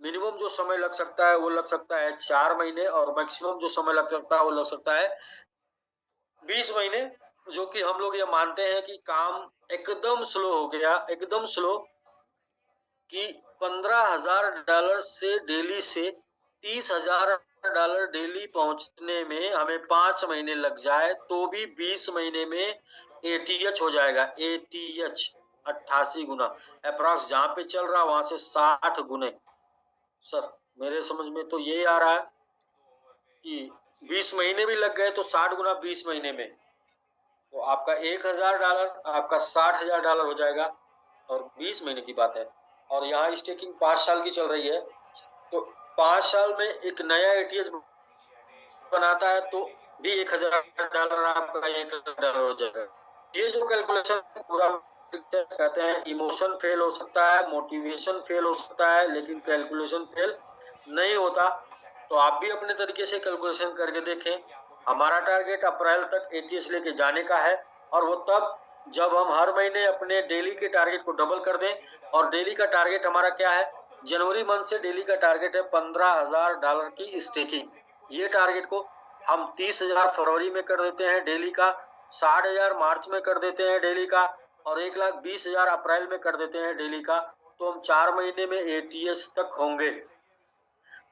मिनिमम जो समय लग सकता है वो लग सकता है 4 महीने और मैक्सिमम जो समय लग सकता है वो लग सकता है 20 महीने। जो कि हम लोग ये मानते हैं कि काम एकदम स्लो हो गया, एकदम स्लो, कि $15,000 से डेली से $30,000 डेली पहुंचने में हमें 5 महीने लग जाए तो भी 20 महीने में एटीएच हो जाएगा। एटीएच 88 गुना अप्रॉक्स जहां पे चल रहा वहां से 60 गुने। सर मेरे समझ में तो ये आ रहा है कि 20 महीने भी लग गए तो 60 गुना 20 महीने में तो आपका $1,000 आपका $60,000 हो जाएगा और 20 महीने की बात है। और यहाँ स्टेकिंग 5 साल की चल रही है तो 5 साल में एक नया एटीएस बनाता है तो भी $1,000 आपका $1,000 हो जाएगा। ये जो कैलकुलेशन पूरा कहते हैं, इमोशन फेल हो सकता है, मोटिवेशन फेल हो सकता है, लेकिन कैलकुलेशन फेल नहीं होता। तो आप भी अपने तरीके से कैलकुलेशन करके देखें। हमारा टारगेट अप्रैल तक एटीएस लेके जाने का है, और वो तब जब हम हर महीने अपने डेली के टारगेट को डबल कर दें। और डेली का टारगेट हमारा क्या है? जनवरी मंथ से डेली का टारगेट है $15,000 की स्टेकिंग। ये टारगेट को हम 30,000 फरवरी में कर देते हैं डेली का, 60,000 मार्च में कर देते हैं डेली का, और 1,20,000 अप्रैल में कर देते हैं डेली का। तो हम 4 महीने में एटीएस तक होंगे।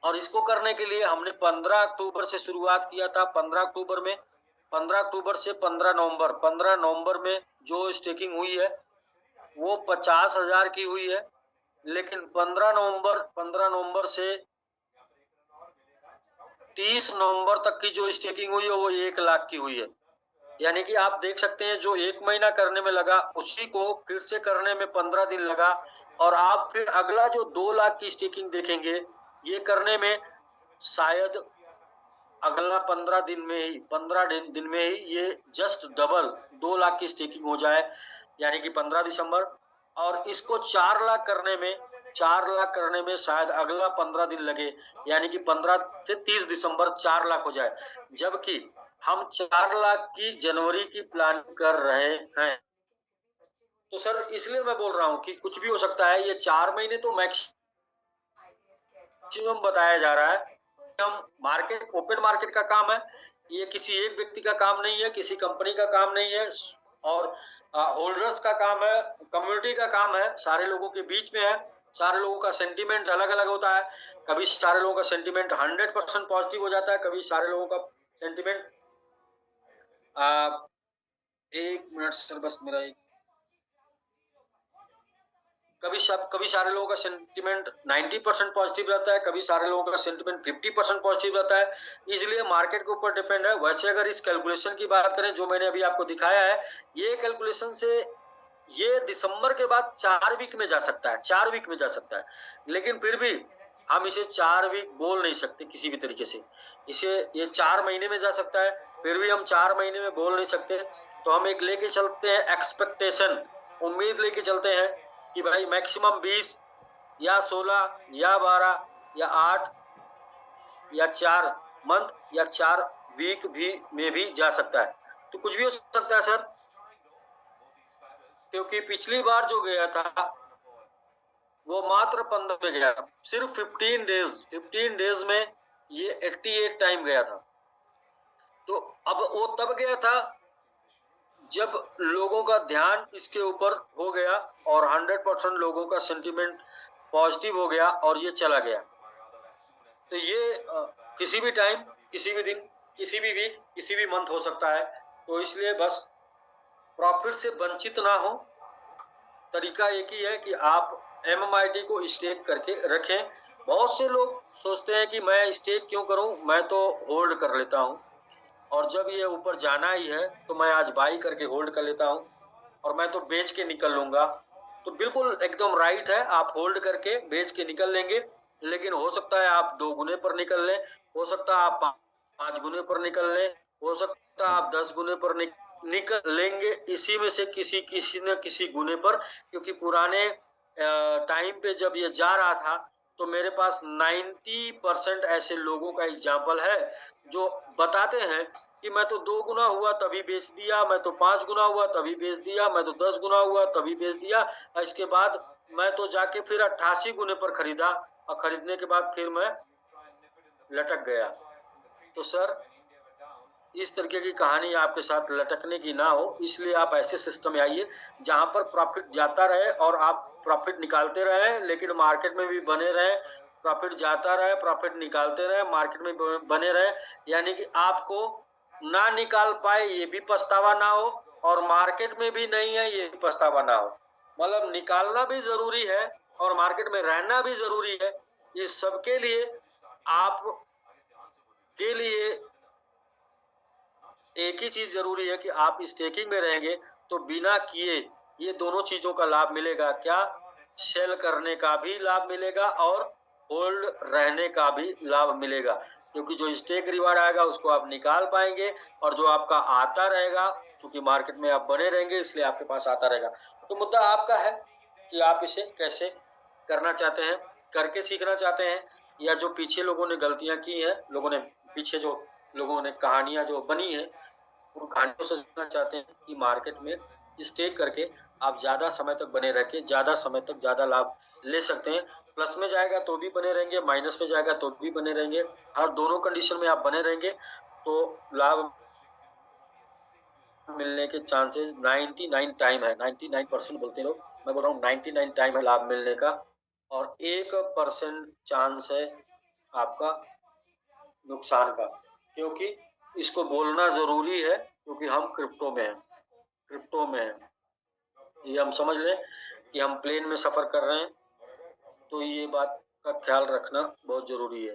और इसको करने के लिए हमने 15 अक्टूबर से शुरुआत किया था। 15 अक्टूबर से 15 नवंबर में जो स्टेकिंग हुई है वो 50,000 की हुई है। लेकिन 15 नवंबर से 30 नवंबर तक की जो स्टेकिंग हुई है वो 1 लाख की हुई है। यानी कि आप देख सकते हैं, जो 1 महीना करने में लगा उसी को फिर से करने में 15 दिन लगा। और आप फिर अगला जो 2 लाख की स्टेकिंग देखेंगे, ये करने में शायद अगला 15 दिन में ही, 15 दिन में ही ये जस्ट डबल 2 लाख की स्टेकिंग हो जाए, यानी कि 15 दिसंबर। और इसको 4 लाख करने में शायद अगला 15 दिन लगे, यानी कि 15 से 30 दिसंबर 4 लाख हो जाए। जबकि हम 4 लाख की जनवरी की प्लानिंग कर रहे हैं। तो सर इसलिए मैं बोल रहा हूँ कि कुछ भी हो सकता है। ये 4 महीने तो मैक्सिमम बताया जा रहा है। हम मार्केट, ओपन मार्केट का काम है, ये किसी एक व्यक्ति का काम नहीं है, किसी कंपनी का काम नहीं है, और होल्डर्स का काम है, कम्युनिटी का काम है, सारे लोगों के बीच में है। सारे लोगों का सेंटीमेंट अलग अलग होता है। कभी सारे लोगों का सेंटीमेंट 100% पॉजिटिव हो जाता है, कभी सारे लोगों का सेंटीमेंट, एक मिनट सर, बस मेरा एक, कभी सारे लोगों का सेंटीमेंट 90% पॉजिटिव रहता है, कभी सारे लोगों का सेंटीमेंट 50% पॉजिटिव रहता है। इसलिए मार्केट के ऊपर डिपेंड है। वैसे अगर इस कैलकुलेशन की बात करें जो मैंने अभी आपको दिखाया है, ये कैलकुलेशन से ये दिसंबर के बाद 4 वीक में जा सकता है, 4 वीक में जा सकता है। लेकिन फिर भी हम इसे 4 वीक बोल नहीं सकते किसी भी तरीके से। इसे ये 4 महीने में जा सकता है, फिर भी हम 4 महीने में बोल नहीं सकते। तो हम एक लेके चलते हैं एक्सपेक्टेशन, उम्मीद लेके चलते हैं कि भाई मैक्सिमम 20 या 16 या 12 या 8 या 4 मंथ या 4 वीक भी में भी जा सकता है। तो कुछ भी हो सकता है सर, क्योंकि पिछली बार जो गया था वो मात्र 15 में गया था, सिर्फ 15 डेज में ये 88 टाइम गया था। तो अब वो तब गया था जब लोगों का ध्यान इसके ऊपर हो गया और 100% लोगों का सेंटीमेंट पॉजिटिव हो गया और ये चला गया। तो ये किसी भी टाइम, किसी भी दिन, किसी भी वीक, किसी भी मंथ हो सकता है। तो इसलिए बस प्रॉफिट से वंचित ना हो। तरीका एक ही है कि आप MMIT को स्टेक करके रखें। बहुत से लोग सोचते हैं कि मैं स्टेक क्यों करूं, मैं तो होल्ड कर लेता हूं, और जब ये ऊपर जाना ही है तो मैं आज बाई करके होल्ड कर लेता हूं, और मैं तो बेच के निकल लूंगा। तो बिल्कुल एकदम राइट है, आप होल्ड करके बेच के निकल लेंगे। लेकिन हो सकता है आप 2 गुने पर निकल लें, हो सकता है आप 5 गुने पर निकल लें, हो सकता है आप 10 गुने पर निकल लेंगे। इसी में से किसी न किसी गुने पर, क्योंकि पुराने टाइम पे जब ये जा रहा था तो मेरे पास 90% ऐसे लोगों का एग्जाम्पल है जो बताते हैं कि मैं तो 2 गुना हुआ तभी बेच दिया, मैं तो 5 गुना हुआ तभी बेच दिया, मैं तो 10 गुना हुआ तभी बेच दिया, और इसके बाद मैं तो जाके फिर 88 गुने पर खरीदा, और खरीदने के बाद फिर मैं लटक गया। तो सर इस तरीके की कहानी आपके साथ लटकने की ना हो, इसलिए आप ऐसे सिस्टम में आइए जहां पर प्रॉफिट जाता रहे और आप प्रॉफिट निकालते रहे, लेकिन मार्केट में भी बने रहे। प्रॉफिट जाता रहे, प्रॉफिट निकालते रहे, मार्केट में बने रहे, यानी कि आपको ना निकाल पाए ये भी पछतावा ना हो, और मार्केट में भी नहीं है ये भी पछतावा ना हो। मतलब निकालना भी जरूरी है और मार्केट में रहना भी जरूरी है। इस सबके लिए आप के लिए एक ही चीज जरूरी है कि आप स्टेकिंग में रहेंगे तो बिना किए ये दोनों चीजों का लाभ मिलेगा। क्या? सेल करने का भी लाभ मिलेगा और होल्ड रहने का भी लाभ मिलेगा। क्योंकि जो स्टेक रिवार्ड आएगा उसको आप निकाल पाएंगे, और जो आपका आता रहेगा, चूंकि मार्केट में आप बने रहेंगे इसलिए आपके पास आता रहेगा। तो मुद्दा आपका है कि आप इसे कैसे करना चाहते हैं, करके सीखना चाहते हैं, या जो पीछे लोगों ने गलतियां की हैं, लोगों ने पीछे जो लोगों ने कहानियां जो बनी है उन कहानियों से सीखना चाहते हैं कि मार्केट में स्टेक करके आप ज्यादा समय तक बने रह के ज्यादा समय तक ज्यादा लाभ ले सकते हैं। प्लस में जाएगा तो भी बने रहेंगे, माइनस में जाएगा तो भी बने रहेंगे, हर दोनों कंडीशन में आप बने रहेंगे तो लाभ मिलने के चांसेस 99 टाइम है। 99% बोलते हैं लोग, मैं बोल रहा हूँ 99 टाइम है लाभ मिलने का, और 1% चांस है आपका नुकसान का। क्योंकि इसको बोलना जरूरी है क्योंकि हम क्रिप्टो में हैं, क्रिप्टो में हैं, ये हम समझ लें कि हम प्लेन में सफर कर रहे हैं, तो ये बात का ख्याल रखना बहुत जरूरी है।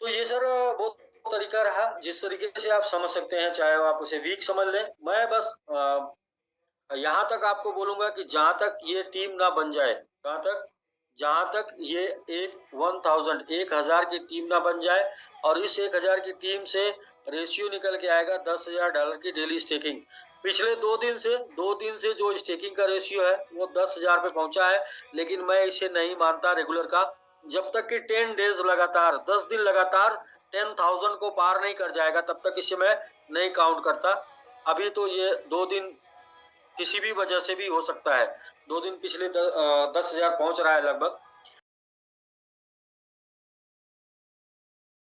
तो ये सर बहुत तरीका रहा जिस तरीके से आप समझ सकते हैं, चाहे आप उसे वीक समझ लें। मैं बस यहाँ तक आपको बोलूंगा कि जहां तक ये टीम ना बन जाए, जहां तक ये 1000 की टीम ना बन जाए, और इस 1000 की टीम से रेशियो निकल के आएगा $10,000 की डेली स्टेकिंग। पिछले 2 दिन से जो स्टेकिंग का रेशियो है वो 10,000 पे पहुंचा है, लेकिन मैं इसे नहीं मानता रेगुलर का, जब तक कि 10 डेज लगातार 10 दिन लगातार 10,000 को पार नहीं कर जाएगा तब तक इसे मैं नहीं काउंट करता। अभी तो ये 2 दिन किसी भी वजह से भी हो सकता है, 2 दिन पिछले 10,000 पहुंच रहा है लगभग,